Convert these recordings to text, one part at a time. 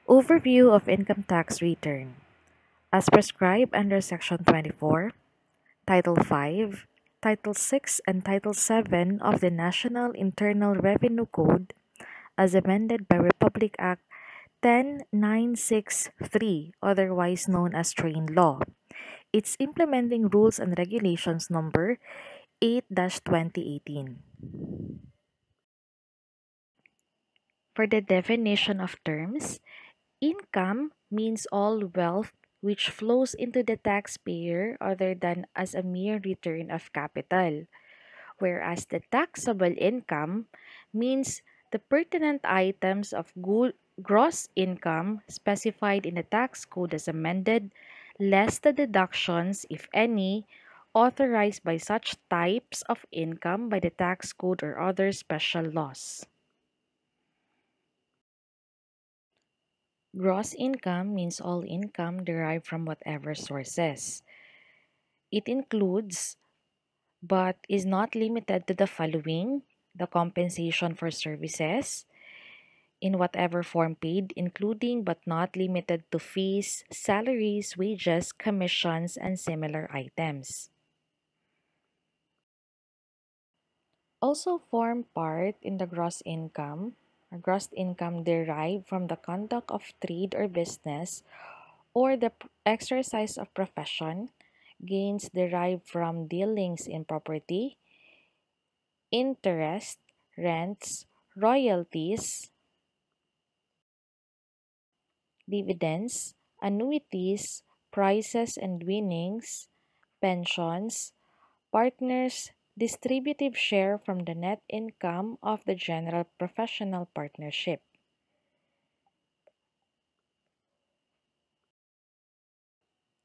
Overview of income tax return. As prescribed under Section 24, Title 5, Title 6, and Title 7 of the National Internal Revenue Code, as amended by Republic Act 10963, otherwise known as Train Law. Its implementing rules and regulations number 8-2018. For the definition of terms, income means all wealth which flows into the taxpayer other than as a mere return of capital, whereas the taxable income means the pertinent items of gross income specified in the tax code as amended, less the deductions, if any, authorized by such types of income by the tax code or other special laws. Gross income means all income derived from whatever sources. It includes, but is not limited to the following: the compensation for services, in whatever form paid, including but not limited to fees, salaries, wages, commissions, and similar items. Also form part in the gross income, or gross income derived from the conduct of trade or business or the exercise of profession, gains derived from dealings in property, interest, rents, royalties, dividends, annuities, prizes and winnings, pensions, partners' distributive share from the net income of the general professional partnership.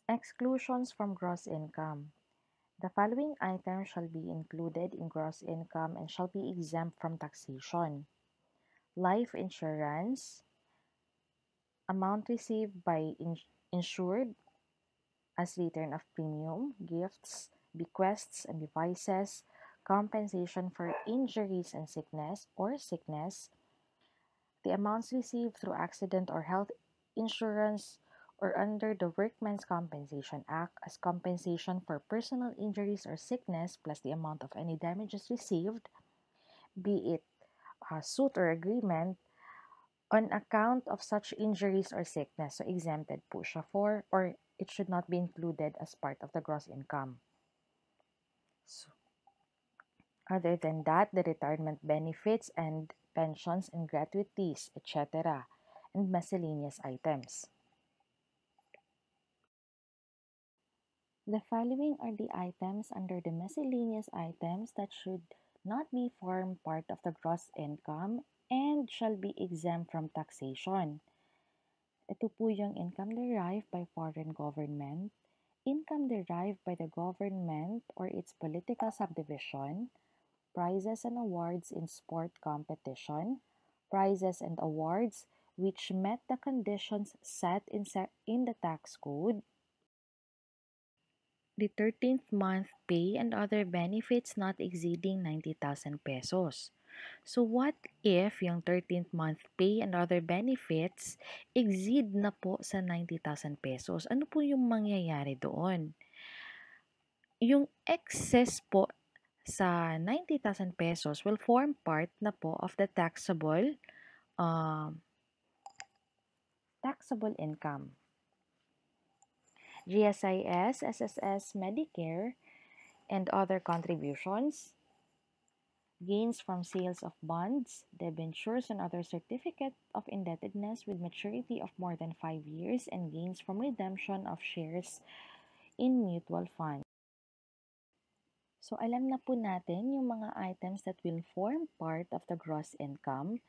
Exclusions from gross income. The following items shall be included in gross income and shall be exempt from taxation: life insurance, amount received by insured as return of premium, gifts, bequests and devises, compensation for injuries and sickness or sickness, the amounts received through accident or health insurance or under the Workmen's Compensation Act as compensation for personal injuries or sickness plus the amount of any damages received, be it a suit or agreement, on account of such injuries or sickness. So exempted po siya for, or it should not be included as part of the gross income. So, other than that, the retirement benefits and pensions and gratuities, etc., and miscellaneous items. The following are the items under the miscellaneous items that should not be form part of the gross income and shall be exempt from taxation. Ito po yung income derived by foreign government, income derived by the government or its political subdivision, prizes and awards in sport competition, prizes and awards which met the conditions set in the tax code, the 13th month pay and other benefits not exceeding 90,000 pesos. So what if yung 13th month pay and other benefits exceed na po sa 90,000 pesos? Ano po yung mangyayari doon? Yung excess po sa 90,000 pesos will form part na po of the taxable income. GSIS, SSS, Medicare, and other contributions, gains from sales of bonds, debentures, and other certificate of indebtedness with maturity of more than 5 years, and gains from redemption of shares in mutual funds. So, alam na po natin yung mga items that will form part of the gross income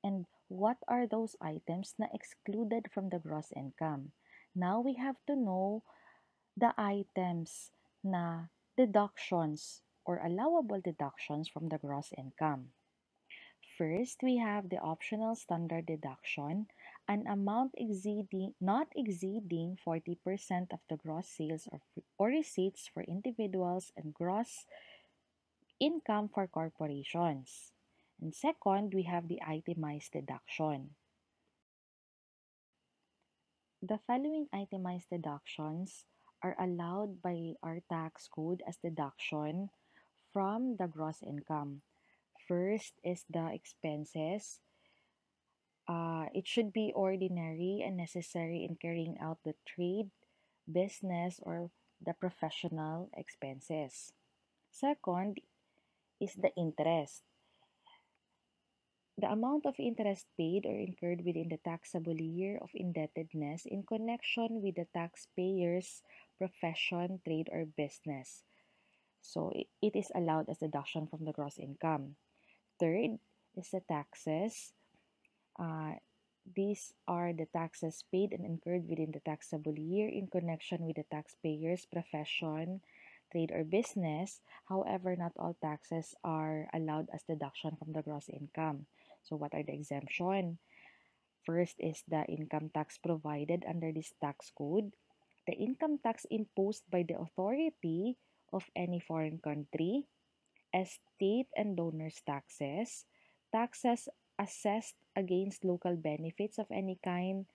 and what are those items na excluded from the gross income. Now, we have to know the items na deductions or allowable deductions from the gross income. First, we have the optional standard deduction, an amount not exceeding 40% of the gross sales or receipts for individuals and gross income for corporations. And second, we have the itemized deduction. The following itemized deductions are allowed by our tax code as deduction from the gross income. First is the expenses. It should be ordinary and necessary in carrying out the trade, business, or the professional expenses. Second is the interest. The amount of interest paid or incurred within the taxable year of indebtedness in connection with the taxpayer's profession, trade, or business. So it is allowed as deduction from the gross income. Third is the taxes. Uh, these are the taxes paid and incurred within the taxable year in connection with the taxpayer's profession, trade, or business. However, not all taxes are allowed as deduction from the gross income. So, what are the exemption? First is the income tax provided under this tax code. The income tax imposed by the authority of any foreign country, estate and donors taxes, taxes assessed against local benefits of any kind,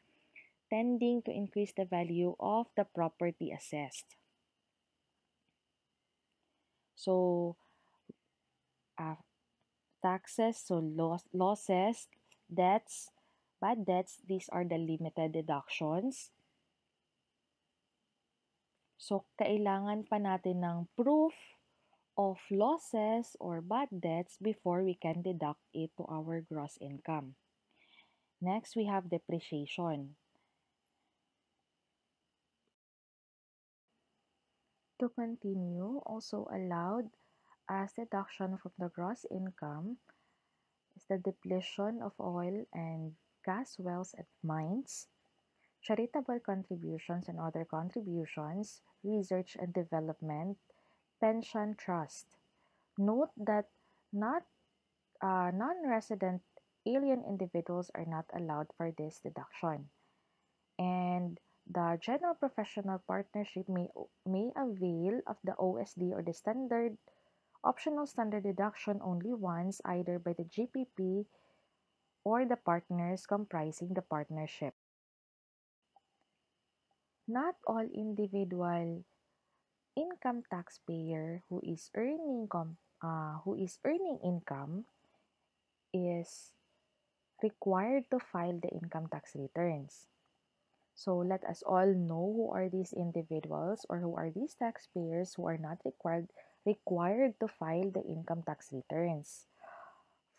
tending to increase the value of the property assessed. So, uh, taxes, so losses, debts, bad debts, these are the limited deductions. So, kailangan pa natin ng proof of losses or bad debts before we can deduct it to our gross income. Next, we have depreciation. To continue, also allowed as deduction from the gross income is the depletion of oil and gas wells at mines, charitable contributions and other contributions, research and development, pension trust. Note that not non-resident alien individuals are not allowed for this deduction. And the general professional partnership may avail of the OSD or the standard optional standard deduction only once, either by the GPP or the partners comprising the partnership. Not all individual income taxpayer who is earning income is required to file the income tax returns. So let us all know who are these individuals or who are these taxpayers who are not required to file the income tax returns.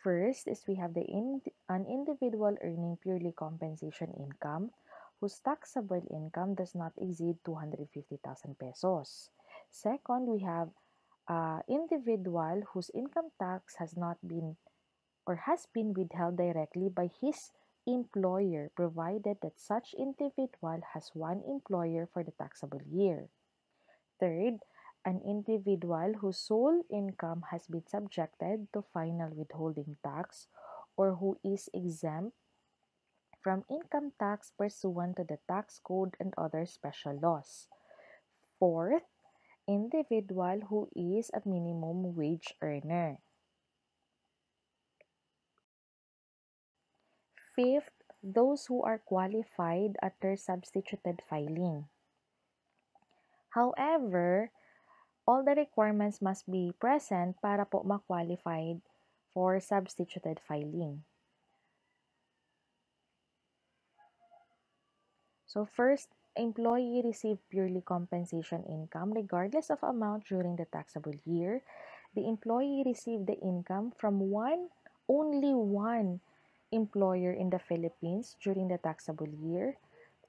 First is we have an individual earning purely compensation income whose taxable income does not exceed 250,000 pesos. Second, we have an individual whose income tax has been withheld directly by his employer, provided that such individual has one employer for the taxable year. Third, an individual whose sole income has been subjected to final withholding tax or who is exempt from income tax pursuant to the tax code and other special laws. Fourth, individual who is a minimum wage earner. Fifth, those who are qualified under substituted filing. However, all the requirements must be present para po ma-qualified for substituted filing. So first, employee receive purely compensation income regardless of amount during the taxable year. The employee received the income from only one employer in the Philippines during the taxable year.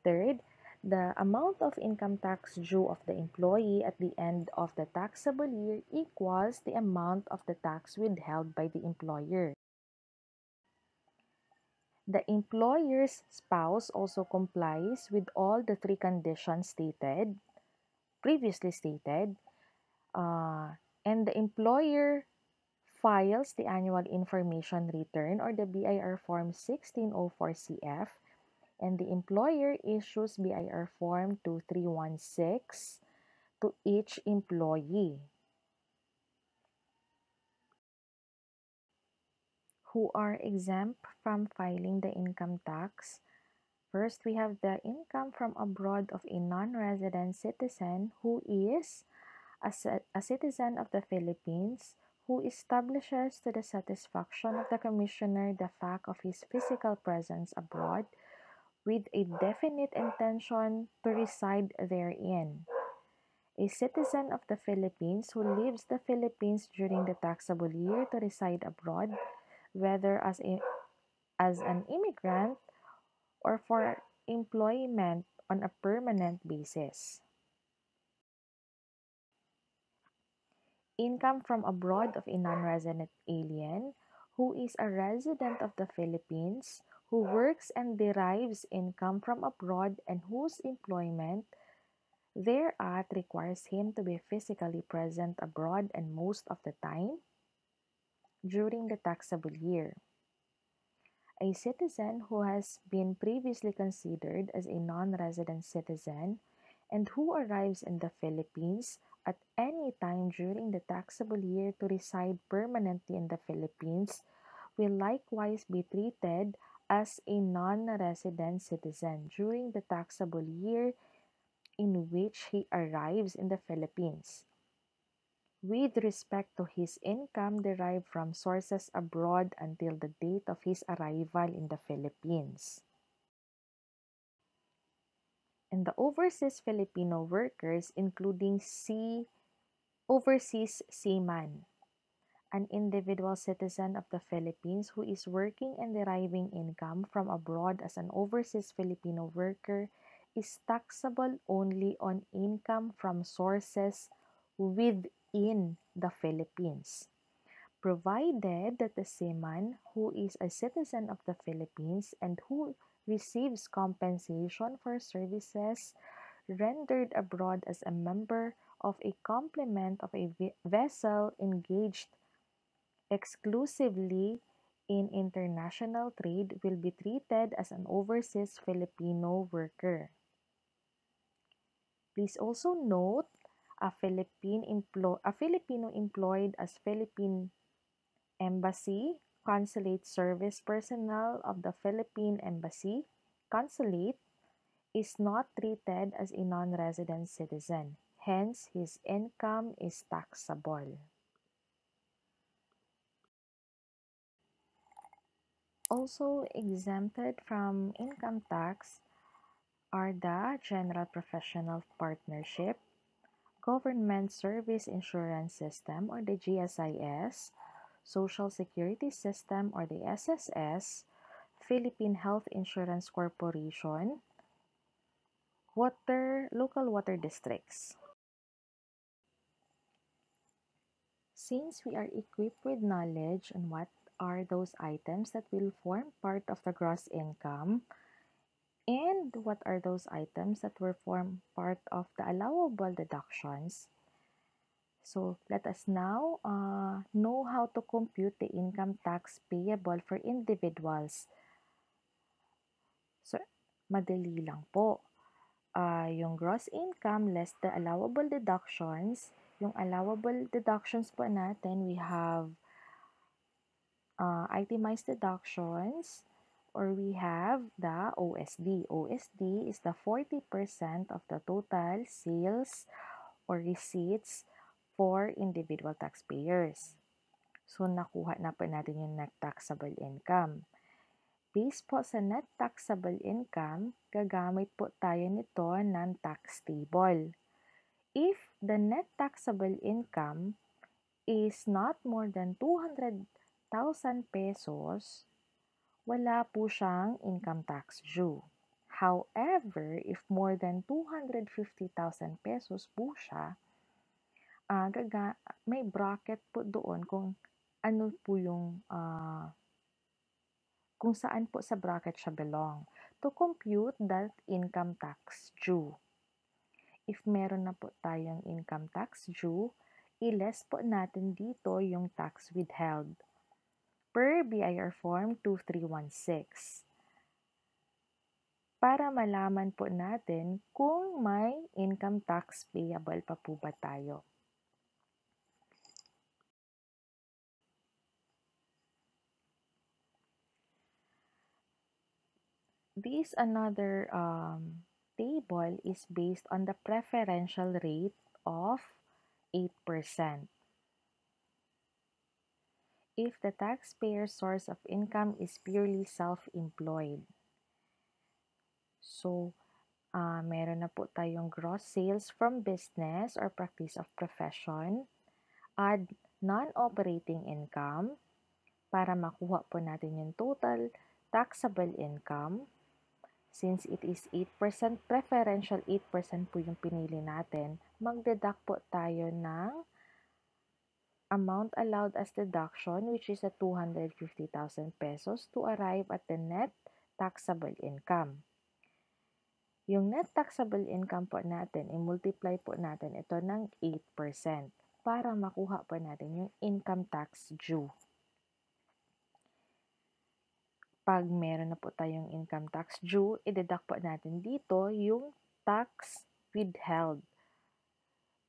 Third, the amount of income tax due of the employee at the end of the taxable year equals the amount of the tax withheld by the employer. The employer's spouse also complies with all the three conditions previously stated, uh, and the employer files the annual information return or the BIR form 1604CF, and the employer issues BIR form 2316 to each employee who are exempt from filing the income tax First, we have the income from abroad of a non-resident citizen who is a citizen of the Philippines who establishes to the satisfaction of the Commissioner the fact of his physical presence abroad with a definite intention to reside therein. A citizen of the Philippines who leaves the Philippines during the taxable year to reside abroad, whether as an immigrant or for employment on a permanent basis. Income from abroad of a non-resident alien who is a resident of the Philippines who works and derives income from abroad and whose employment thereat requires him to be physically present abroad and most of the time during the taxable year. A citizen who has been previously considered as a non-resident citizen and who arrives in the Philippines at any time during the taxable year to reside permanently in the Philippines will likewise be treated as a non-resident citizen during the taxable year in which he arrives in the Philippines, with respect to his income derived from sources abroad until the date of his arrival in the Philippines. And the overseas Filipino workers, including overseas seaman, an individual citizen of the Philippines who is working and deriving income from abroad as an overseas Filipino worker, is taxable only on income from sources within the Philippines, provided that the seaman who is a citizen of the Philippines and who receives compensation for services rendered abroad as a member of a complement of a vessel engaged exclusively in international trade will be treated as an overseas Filipino worker. Please also note a Filipino employed as Philippine Embassy, consulate service personnel of the Philippine Embassy, consulate, is not treated as a non-resident citizen. Hence, his income is taxable. Also exempted from income tax are the General Professional Partnership, Government Service Insurance System or the GSIS, Social Security System or the SSS, Philippine Health Insurance Corporation, local water districts. Since we are equipped with knowledge on what are those items that will form part of the gross income, and what are those items that will form part of the allowable deductions. So let us now know how to compute the income tax payable for individuals. So, madali lang po. Yung gross income less the allowable deductions. Yung allowable deductions po natin, we have itemized deductions, or we have the OSD. OSD is the 40% of the total sales or receipts for individual taxpayers. So, nakuha na po natin yung net taxable income. Based po sa net taxable income, gagamit po tayo nito ng tax table. If the net taxable income is not more than 200,000 pesos, wala po siyang income tax due. However, if more than 250,000 pesos po siya, may bracket po doon kung ano po yung kung saan po sa bracket siya belong to compute that income tax due. If meron na po tayong income tax due, i-less po natin dito yung tax withheld per BIR Form 2316 para malaman po natin kung may income tax payable pa po ba tayo. This another table is based on the preferential rate of 8%. If the taxpayer's source of income is purely self-employed. So, meron na po tayong gross sales from business or practice of profession. Add non-operating income para makuha po natin yung total taxable income. Since it is 8%, preferential 8% po yung pinili natin, mag-deduct po tayo ng amount allowed as deduction, which is a 250,000 pesos to arrive at the net taxable income. Yung net taxable income po natin, i-multiply po natin ito ng 8% para makuha po natin yung income tax due. Pag meron na po tayong income tax due, i-deduct po natin dito yung tax withheld.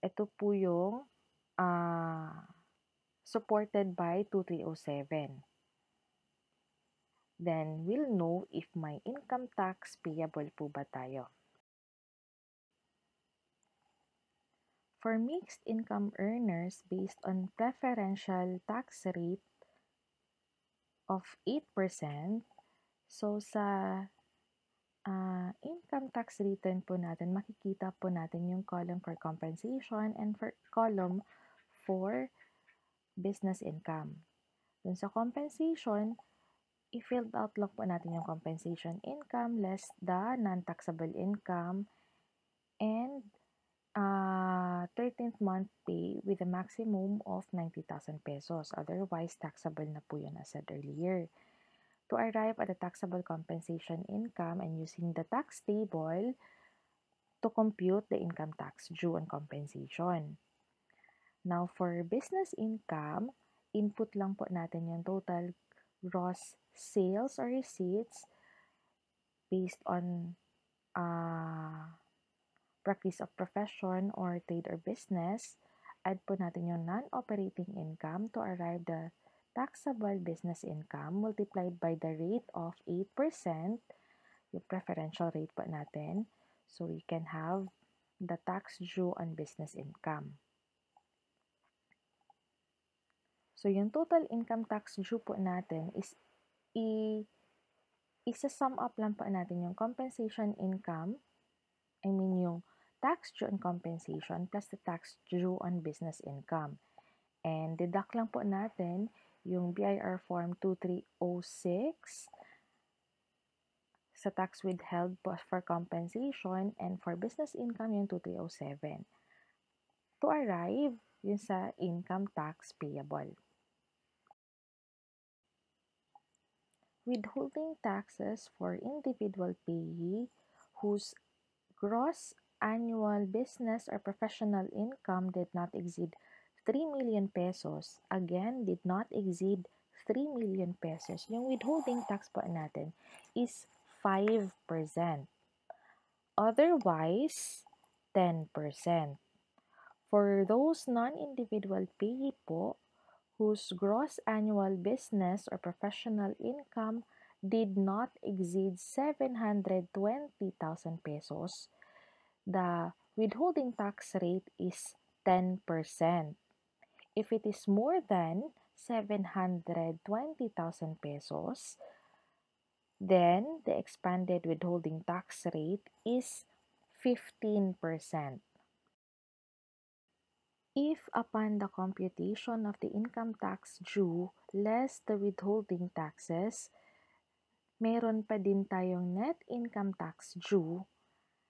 Ito po yung supported by 2307. Then, we'll know if may income tax payable po ba tayo. For mixed income earners based on preferential tax rate of 8%, so sa income tax return po natin, makikita po natin yung column for compensation and for column for business income. Dun sa compensation, i-filled out lang po natin yung compensation income less the non-taxable income and 13th month pay with a maximum of 90,000 pesos. Otherwise, taxable na po yun as said earlier. To arrive at the taxable compensation income and using the tax table to compute the income tax due on compensation. Now, for business income, input lang po natin yung total gross sales or receipts based on practice of profession or trade or business. Add po natin yung non-operating income to arrive the taxable business income multiplied by the rate of 8%, yung preferential rate po natin. So, we can have the tax due on business income. So, yung total income tax due po natin is isa-sum up lang po natin yung compensation income, yung tax due on compensation plus the tax due on business income. And deduct lang po natin yung BIR Form 2306 sa tax withheld po for compensation and for business income yung 2307. To arrive yun sa income tax payable. Withholding taxes for individual payee whose gross annual business or professional income did not exceed 3 million pesos. Again, did not exceed 3 million pesos. Yung withholding tax po natin is 5%. Otherwise, 10%. For those non-individual payee po, whose gross annual business or professional income did not exceed 720,000 pesos, the withholding tax rate is 10%. If it is more than 720,000 pesos, then the expanded withholding tax rate is 15%. If upon the computation of the income tax due less the withholding taxes, meron pa din tayong net income tax due,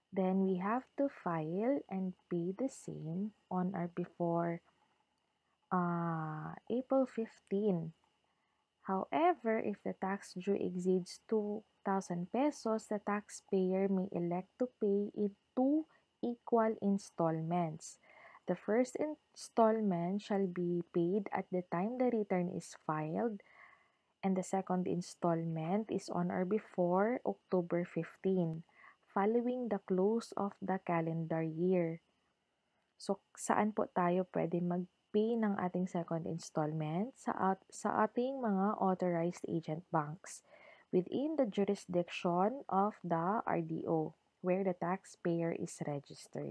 then we have to file and pay the same on or before April 15. However, if the tax due exceeds 2,000 pesos, the taxpayer may elect to pay in 2 equal installments. The first installment shall be paid at the time the return is filed, and the second installment is on or before October 15, following the close of the calendar year. So, saan po tayo pwede mag-pay ng ating second installment? Sa ating mga authorized agent banks. within the jurisdiction of the RDO, where the taxpayer is registered.